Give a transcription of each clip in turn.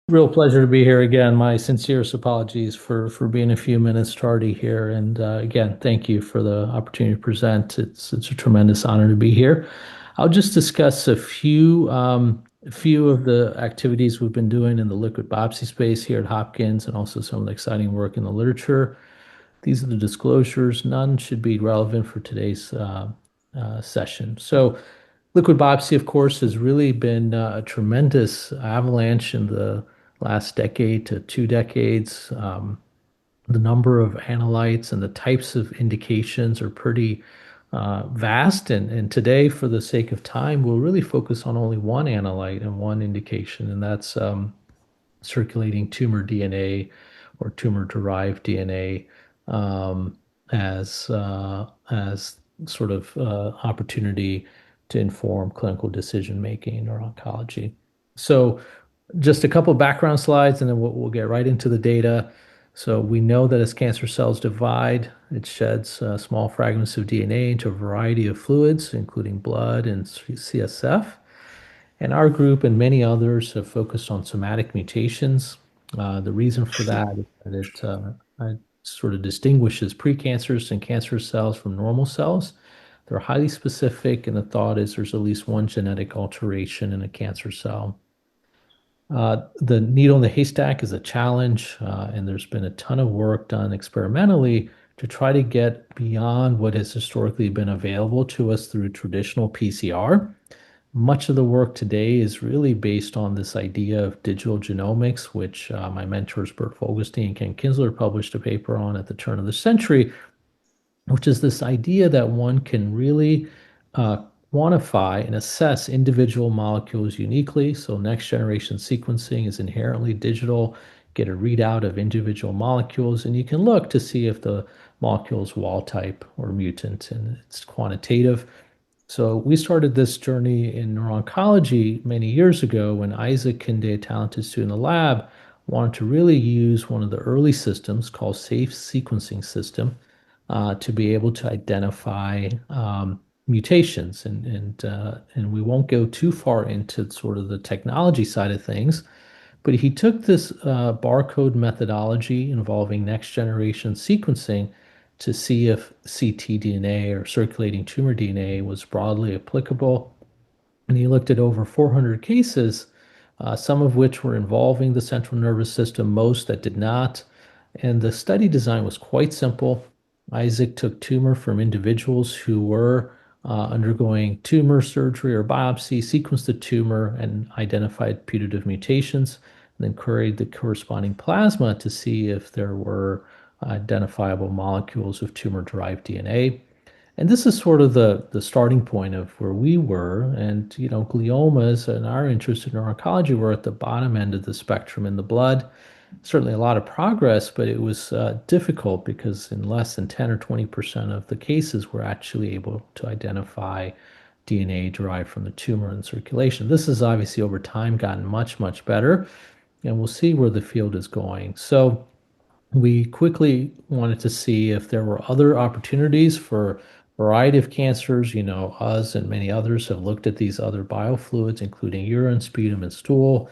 Real pleasure to be here again. My sincerest apologies for being a few minutes tardy here. And again, thank you for the opportunity to present. It's a tremendous honor to be here. I'll just discuss a few of the activities we've been doing in the liquid biopsy space here at Hopkins, and also some of the exciting work in the literature. These are the disclosures. None should be relevant for today's session. So, liquid biopsy, of course, has really been a tremendous avalanche in the last decade to 2 decades. The number of analytes and the types of indications are pretty vast. And today, for the sake of time, we'll really focus on only one analyte and one indication, and that's circulating tumor DNA or tumor-derived DNA um, as sort of opportunity to inform clinical decision making in neuro oncology. So, just a couple background slides, and then we'll get right into the data. So we know that as cancer cells divide, it sheds small fragments of DNA into a variety of fluids, including blood and CSF. And our group and many others have focused on somatic mutations. The reason for that is that it sort of distinguishes precancers and cancer cells from normal cells. They're highly specific, and the thought is there's at least one genetic alteration in a cancer cell. The needle in the haystack is a challenge, and there's been a ton of work done experimentally to try to get beyond what has historically been available to us through traditional PCR. Much of the work today is really based on this idea of digital genomics, which my mentors Bert Fogelstein and Ken Kinsler published a paper on at the turn of the century, which is this idea that one can really uh, quantify and assess individual molecules uniquely. So next generation sequencing is inherently digital, get a readout of individual molecules, and you can look to see if the molecule is wild type or mutant, and it's quantitative. So we started this journey in neuro-oncology many years ago when Isaac Kinde, a talented student in the lab, wanted to really use one of the early systems called Safe Sequencing System to be able to identify mutations. And we won't go too far into sort of the technology side of things, but he took this barcode methodology involving next generation sequencing to see if ctDNA or circulating tumor DNA was broadly applicable. And he looked at over 400 cases, some of which were involving the central nervous system, most that did not. And the study design was quite simple. Isaac took tumor from individuals who were undergoing tumor surgery or biopsy, sequenced the tumor, and identified putative mutations, and then queried the corresponding plasma to see if there were identifiable molecules of tumor-derived DNA. And this is sort of the starting point of where we were. And, gliomas and our interest in neuro-oncology were at the bottom end of the spectrum in the blood. Certainly a lot of progress, but it was difficult because in less than 10 or 20% of the cases, we're actually able to identify DNA derived from the tumor in circulation. This has obviously over time gotten much, much better, and we'll see where the field is going. So we quickly wanted to see if there were other opportunities for a variety of cancers. Us and many others have looked at these other biofluids, including urine, sputum, and stool.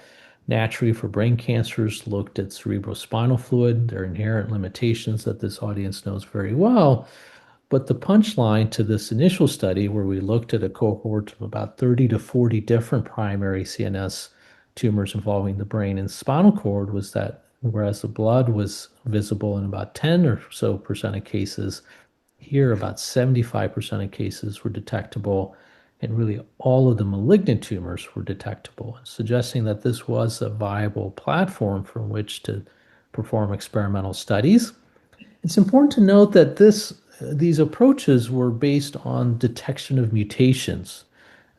Naturally, for brain cancers, looked at cerebrospinal fluid. There are inherent limitations that this audience knows very well. But the punchline to this initial study, where we looked at a cohort of about 30 to 40 different primary CNS tumors involving the brain and spinal cord, was that whereas the blood was visible in about 10 or so percent of cases, here about 75% of cases were detectable, and really all of the malignant tumors were detectable, suggesting that this was a viable platform from which to perform experimental studies. It's important to note that these approaches were based on detection of mutations.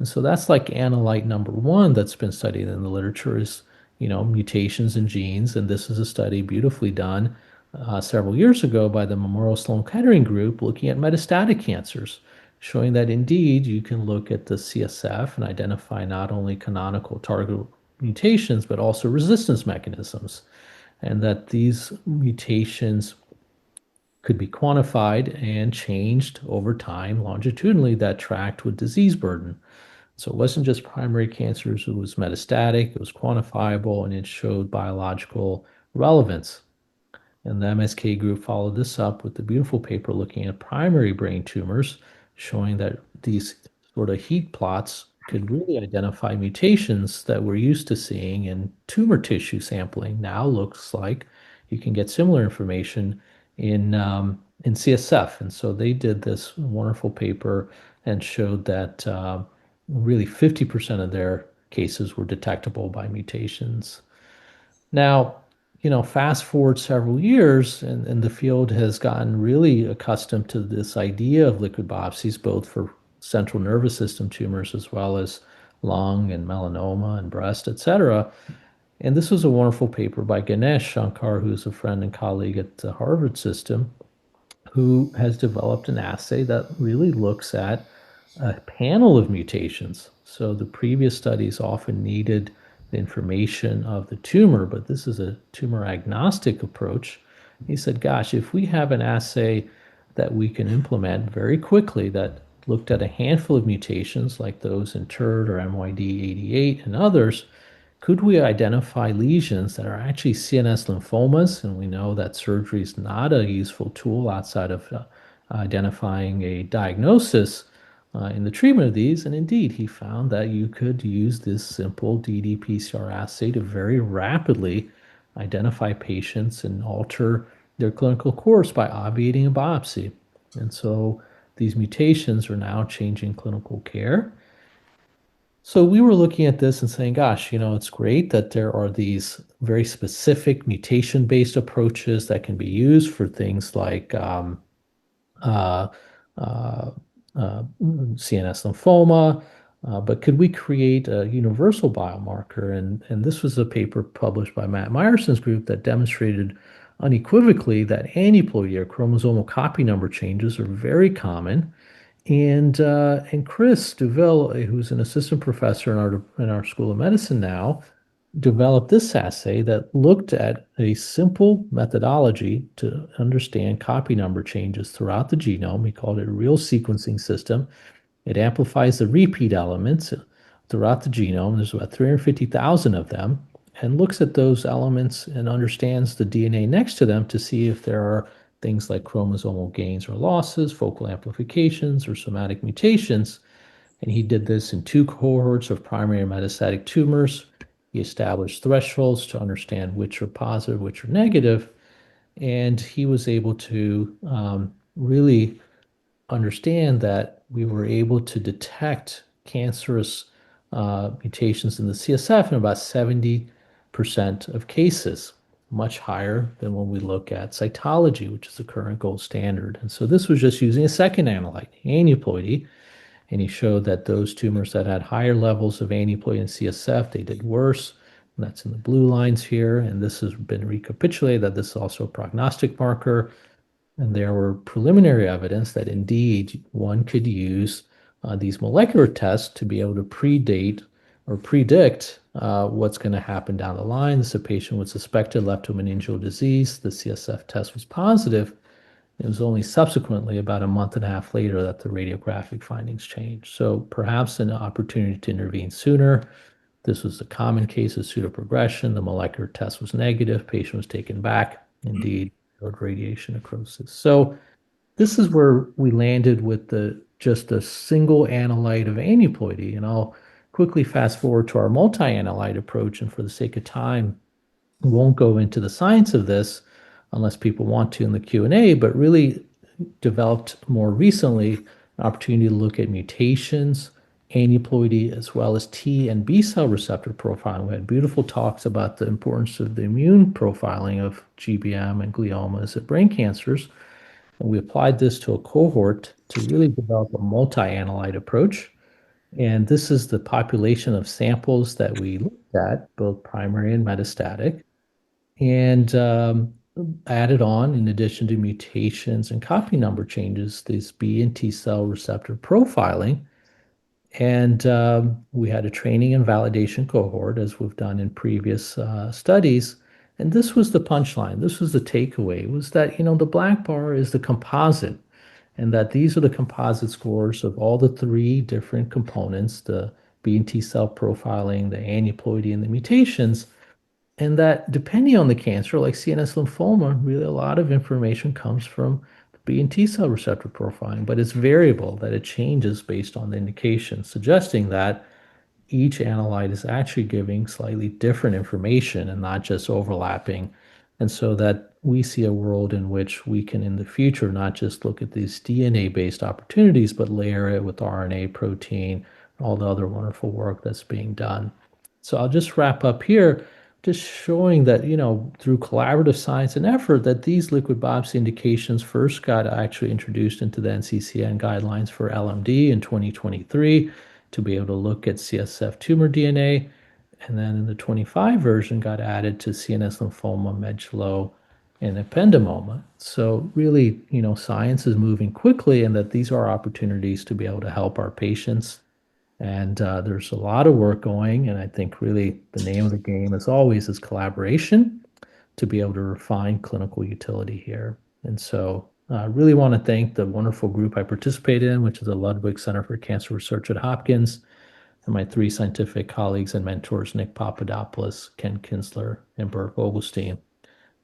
And so that's like analyte number one that's been studied in the literature is, mutations in genes. And this is a study beautifully done several years ago by the Memorial Sloan Kettering Group looking at metastatic cancers, showing that indeed you can look at the CSF and identify not only canonical target mutations, but also resistance mechanisms, and that these mutations could be quantified and changed over time longitudinally that tracked with disease burden. So it wasn't just primary cancers, it was metastatic, it was quantifiable, and it showed biological relevance. And the MSK group followed this up with the beautiful paper looking at primary brain tumors, showing that these sort of heat plots could really identify mutations that we're used to seeing in tumor tissue sampling. Now looks like you can get similar information in CSF. And so they did this wonderful paper and showed that really 50% of their cases were detectable by mutations. Now, fast forward several years, and the field has gotten really accustomed to this idea of liquid biopsies, both for central nervous system tumors as well as lung and melanoma and breast, etc. And this was a wonderful paper by Ganesh Shankar, who's a friend and colleague at the Harvard system, who has developed an assay that really looks at a panel of mutations. So the previous studies often needed the information of the tumor, but this is a tumor agnostic approach. He said, gosh, if we have an assay that we can implement very quickly that looked at a handful of mutations like those in TERT or MYD88 and others, could we identify lesions that are actually CNS lymphomas? And we know that surgery is not a useful tool outside of identifying a diagnosis in the treatment of these. And indeed, he found that you could use this simple ddPCR assay to very rapidly identify patients and alter their clinical course by obviating a biopsy. And so these mutations are now changing clinical care. So we were looking at this and saying, gosh, it's great that there are these very specific mutation-based approaches that can be used for things like uh, uh, CNS lymphoma, but could we create a universal biomarker? And this was a paper published by Matt Meyerson's group that demonstrated unequivocally that aneuploidy or chromosomal copy number changes are very common. And Chris Duville, who's an assistant professor in our School of Medicine now, developed this assay that looked at a simple methodology to understand copy number changes throughout the genome. He called it a real sequencing system. It amplifies the repeat elements throughout the genome. There's about 350,000 of them, and looks at those elements and understands the DNA next to them to see if there are things like chromosomal gains or losses, focal amplifications, or somatic mutations. And he did this in two cohorts of primary and metastatic tumors. He established thresholds to understand which are positive, which are negative, and he was able to really understand that we were able to detect cancerous mutations in the CSF in about 70% of cases, much higher than when we look at cytology, which is the current gold standard. And so this was just using a second analyte, aneuploidy, and he showed that those tumors that had higher levels of aneuploidy in CSF, they did worse. And that's in the blue lines here. And this has been recapitulated that this is also a prognostic marker. And there were preliminary evidence that indeed one could use these molecular tests to be able to predate or predict what's going to happen down the line. This is a patient with suspected leptomeningeal disease. The CSF test was positive. It was only subsequently, about a month and a half later, that the radiographic findings changed. So perhaps an opportunity to intervene sooner. This was a common case of pseudoprogression. The molecular test was negative. Patient was taken back. Indeed, showed radiation necrosis. So this is where we landed with just a single analyte of aneuploidy. And I'll quickly fast forward to our multi-analyte approach. And for the sake of time, won't go into the science of this unless people want to in the Q&A, but really developed more recently an opportunity to look at mutations, aneuploidy, as well as T and B cell receptor profiling. We had beautiful talks about the importance of the immune profiling of GBM and gliomas and brain cancers. And we applied this to a cohort to really develop a multi-analyte approach. And this is the population of samples that we looked at, both primary and metastatic, and added on, in addition to mutations and copy number changes, these B and T cell receptor profiling. And we had a training and validation cohort, as we've done in previous studies. And this was the punchline. This was the takeaway, was that, the black bar is the composite, and that these are the composite scores of all the three different components, the B and T cell profiling, the aneuploidy, and the mutations. And that depending on the cancer, like CNS lymphoma, really a lot of information comes from the B and T cell receptor profiling, but it's variable, that it changes based on the indication, suggesting that each analyte is actually giving slightly different information and not just overlapping. And so that we see a world in which we can, in the future, not just look at these DNA-based opportunities, but layer it with RNA, protein, all the other wonderful work that's being done. So I'll just wrap up here, just showing that, through collaborative science and effort, that these liquid biopsy indications first got actually introduced into the NCCN guidelines for LMD in 2023 to be able to look at CSF tumor DNA. And then in the 25 version got added to CNS lymphoma, medullo, and ependymoma. So really, science is moving quickly and that these are opportunities to be able to help our patients. And there's a lot of work going. And I think really the name of the game, as always, is collaboration to be able to refine clinical utility here. And so I really want to thank the wonderful group I participate in, which is the Ludwig Center for Cancer Research at Hopkins, and my three scientific colleagues and mentors, Nick Papadopoulos, Ken Kinsler, and Bert Vogelstein.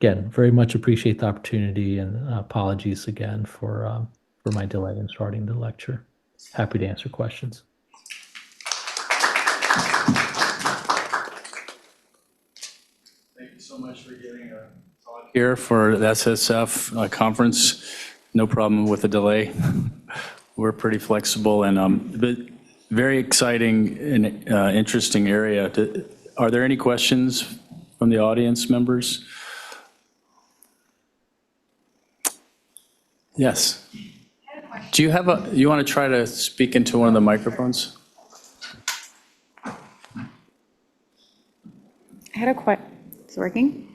Again, very much appreciate the opportunity and apologies again for my delay in starting the lecture. Happy to answer questions. Thank you so much for giving a talk here for the SSF conference. No problem with the delay. We're pretty flexible and but very exciting and interesting area. Are there any questions from the audience members? Yes. Do you have you want to try to speak into one of the microphones? I had a question. Is it working?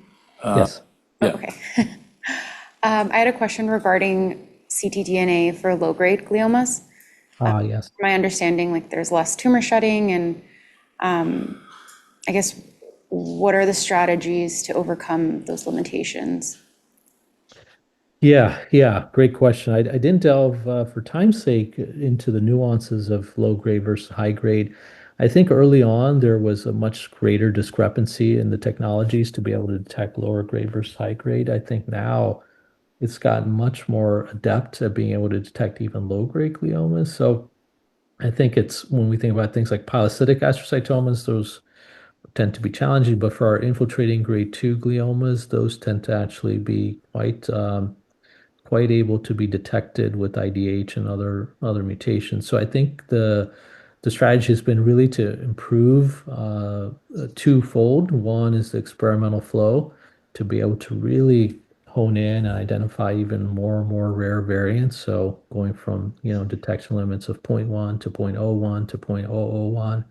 Yes. Oh, okay. I had a question regarding ctDNA for low-grade gliomas. Yes. From my understanding, like there's less tumor shedding, and I guess what are the strategies to overcome those limitations? Yeah, great question. I didn't delve, for time's sake, into the nuances of low grade versus high grade. I think early on there was a much greater discrepancy in the technologies to be able to detect lower grade versus high grade. I think now it's gotten much more adept at being able to detect even low grade gliomas. So I think it's when we think about things like pilocytic astrocytomas, those tend to be challenging, but for our infiltrating grade 2 gliomas, those tend to actually be quite able to be detected with IDH and other mutations. So I think the strategy has been really to improve twofold. One is the experimental flow to be able to really hone in and identify even more and more rare variants. So going from detection limits of zero point 0.1 to 0.01 to 0.001.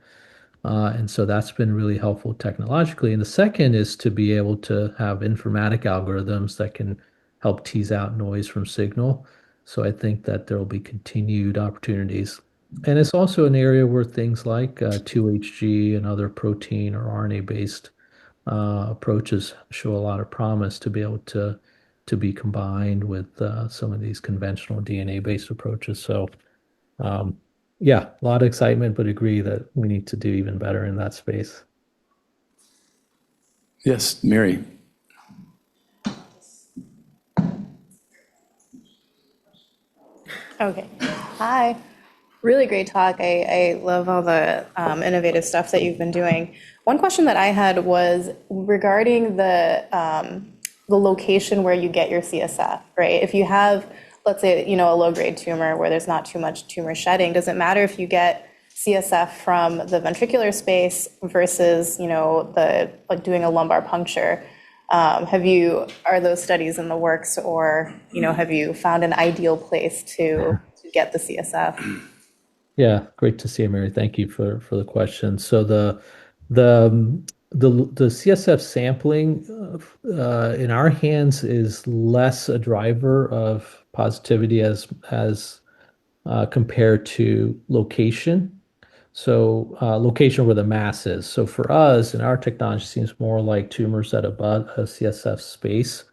And so that's been really helpful technologically. And the second is to be able to have informatic algorithms that can help tease out noise from signal. So I think that there will be continued opportunities. And it's also an area where things like 2HG and other protein or RNA-based approaches show a lot of promise to be able to be combined with some of these conventional DNA-based approaches. So yeah, a lot of excitement, but agree that we need to do even better in that space. Yes, Mary. Okay. Hi. Really great talk. I love all the innovative stuff that you've been doing. One question that I had was regarding the location where you get your CSF, right? If you have, let's say, a low-grade tumor where there's not too much tumor shedding, does it matter if you get CSF from the ventricular space versus, like doing a lumbar puncture? Are those studies in the works, or, have you found an ideal place to get the CSF? Yeah, great to see you, Mary. Thank you for the question. So the CSF sampling in our hands is less a driver of positivity as compared to location. So location where the mass is. So for us, in our technology, seems more like tumors that abut a CSF space,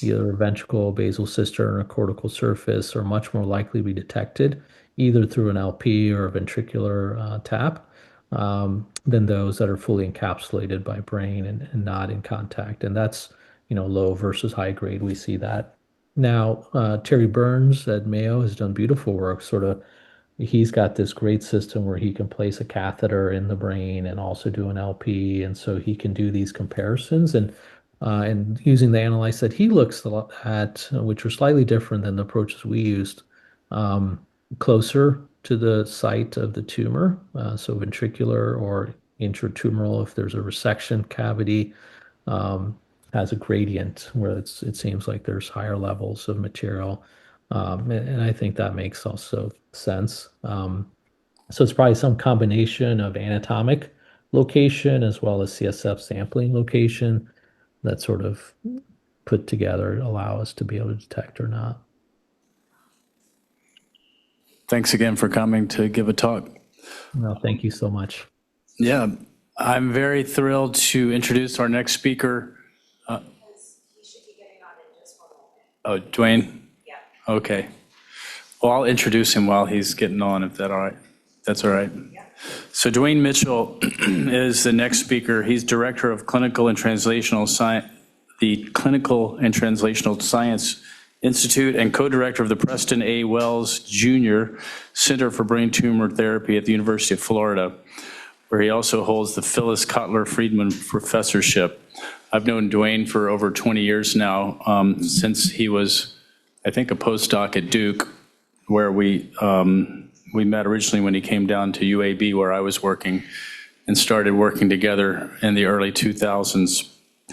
either a ventricle, basal cistern, or cortical surface, are much more likely to be detected either through an LP or a ventricular tap. than those that are fully encapsulated by brain and not in contact. And that's, low versus high grade. We see that. Now, Terry Burns at Mayo has done beautiful work. Sort of, he's got this great system where he can place a catheter in the brain and also do an LP, and so he can do these comparisons and using the analytes that he looks at, which are slightly different than the approaches we used, um, closer to the site of the tumor, so ventricular or intratumoral if there's a resection cavity, um, has a gradient where it seems like there's higher levels of material. And I think that makes also sense. So it's probably some combination of anatomic location as well as CSF sampling location that sort of put together allow us to be able to detect or not. Thanks again for coming to give a talk. No, thank you so much. Yeah, I'm very thrilled to introduce our next speaker. He should be getting on in just 1 moment. Oh, Dwayne? Yeah. Okay. Well, I'll introduce him while he's getting on, if that's all right. Yeah. So Dwayne Mitchell is the next speaker. He's Director of Clinical and Translational Science, the Clinical and Translational Science Institute, and co-director of the Preston A. Wells Jr. Center for Brain Tumor Therapy at the University of Florida, where he also holds the Phyllis Cotler Friedman Professorship. I've known Dwayne for over 20 years now, since he was, I think, a postdoc at Duke, where we met originally when he came down to UAB, where I was working, and started working together in the early 2000s.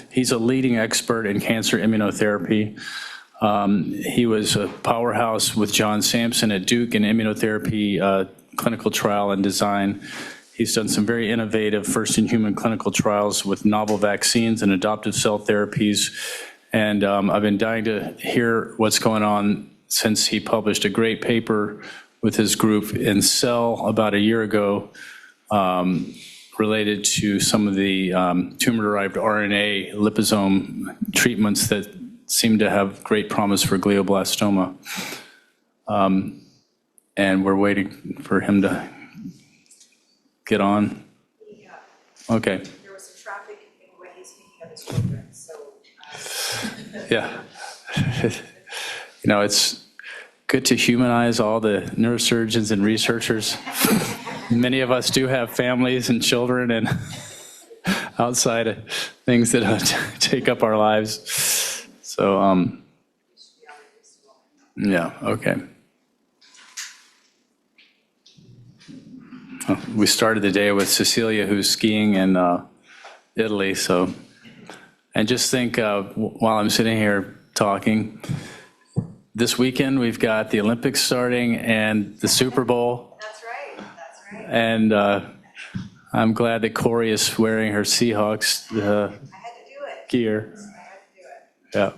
He's a leading expert in cancer immunotherapy. He was a powerhouse with John Sampson at Duke in immunotherapy clinical trial and design. He's done some very innovative first-in-human clinical trials with novel vaccines and adoptive cell therapies. And I've been dying to hear what's going on since he published a great paper with his group in Cell about a year ago, related to some of the tumor-derived RNA liposome treatments that seem to have great promise for glioblastoma. And we're waiting for him to get on. Yeah. Okay. There was some traffic when he's picking up his children, so. Yeah. It's good to humanize all the neurosurgeons and researchers. Many of us do have families and children and outside of things that take up our lives. So, yeah, okay. We started the day with Cecilia, who's skiing in Italy. So, and just think, while I'm sitting here talking, this weekend we've got the Olympics starting and the Super Bowl. That's right, that's right. And I'm glad that Corey is wearing her Seahawks I had to do it. gear. I had to do it. Yeah.